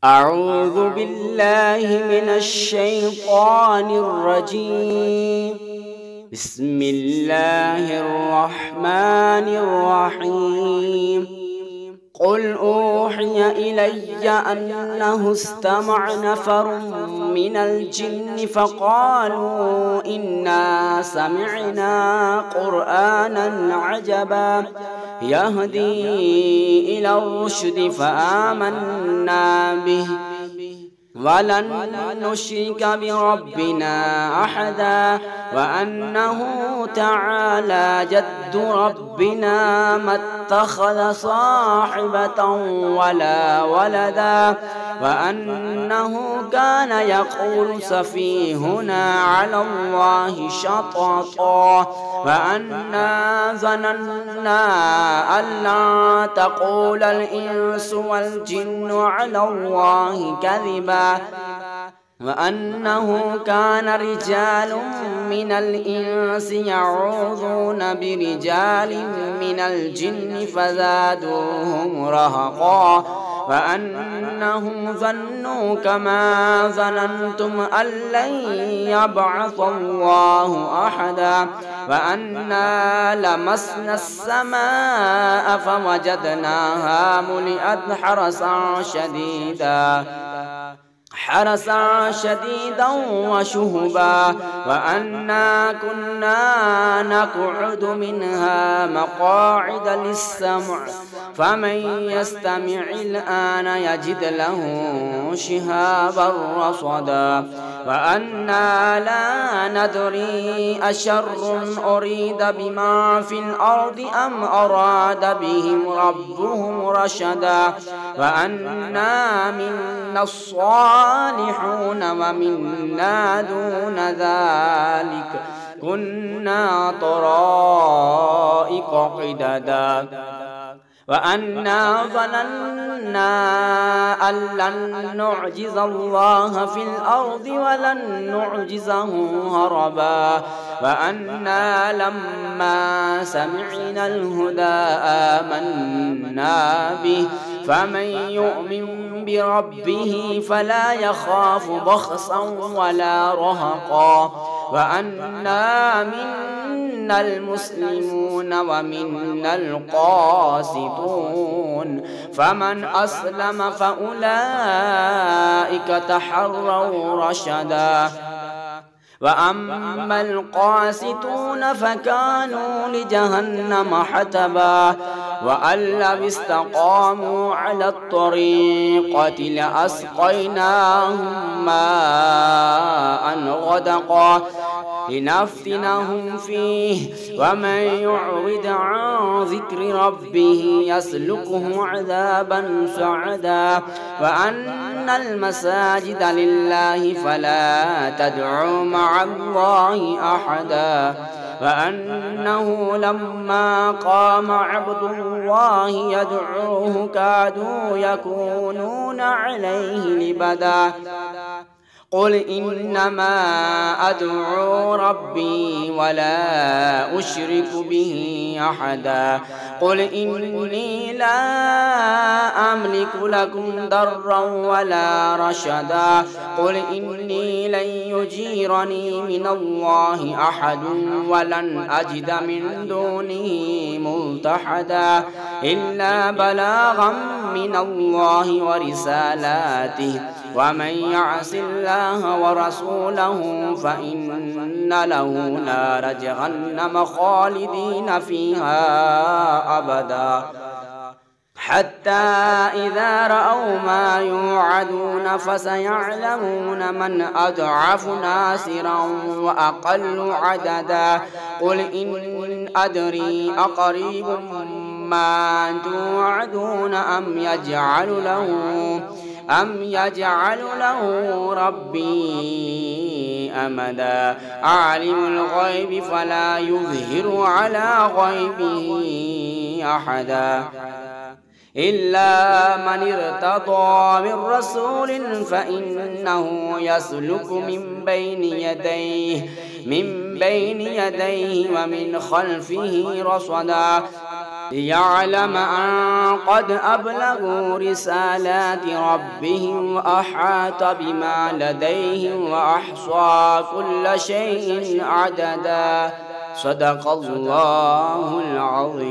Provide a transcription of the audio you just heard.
أعوذ بالله من الشيطان الرجيم. بسم الله الرحمن الرحيم. قل أوحي إلي أنه استمع نفر من الجن فقالوا إنا سمعنا قرآنا عجبا يهدي إلى الرشد فآمنا به ولن نشرك بربنا أحدا وأنه تعالى جد ربنا ما اتخذ صاحبة ولا ولدا وأنه كان يقول سفيهنا على الله شططا وأنا ظننا أن لا تقول الإنس والجن على الله كذبا وأنه كان رجال من الإنس يعوذون برجال من الجن فزادوهم رهقا وأنهم ظنوا كما ظننتم أن لن يبعث الله أحدا وأنا لمسنا السماء فوجدناها ملئت حرسا شديدا وشهبا وأنا كنا نقعد منها مقاعد للسمع فمن يستمع الآن يجد له شهابا رصدا وأنا لا ندري أشر أريد بما في الأرض أم أراد بهم ربهم رشدا وأنا منا الصالحون ومنا دون ذلك كنا طرائق قددا وأنا ظننا أن لن نعجز الله في الأرض ولن نعجزه هربا وأنا لما سمعنا الهدى آمنا به فمن يؤمن بربه فلا يخاف بخسا ولا رهقا وأنا منا المسلمون ومنا القاسطون فمن أسلم فأولئك تحروا رشدا وأما القاسطون فكانوا لجهنم حطبا وأن لو استقاموا على الطريقة لأسقيناهم ماء غدقا لنفتنهم فيه ومن يعرض عن ذكر ربه يسلكه عذابا صعدا وأن المساجد لله فلا تدعوا مع الله أحدا وأنه لما قام عبد الله يدعوه كادوا يكونون عليه لبدا قل إنما أدعو ربي ولا أشرك به أحدا قل إني لا أملك لكم ضرا ولا رشدا قل إني لن يجيرني من الله أحد ولن أجد من دونه ملتحدا إلا بلاغا من الله ورسالاته ومن يعص الله ورسوله فإن له نار جهنم خالدين فيها أبدا حتى إذا رأوا ما يوعدون فسيعلمون من أضعف ناصرا وأقل عددا قل إن أدري أقريب ما توعدون أم يجعل له ربي أمدا عالم الغيب فلا يظهر على غيبه أحدا إلا من ارتضى من رسول فإنه يسلك من بين يديه ومن خلفه رصدا ليعلم أن قد أبلغوا رسالات ربهم وأحاط بما لديهم وأحصى كل شيء عددا. صدق الله العظيم.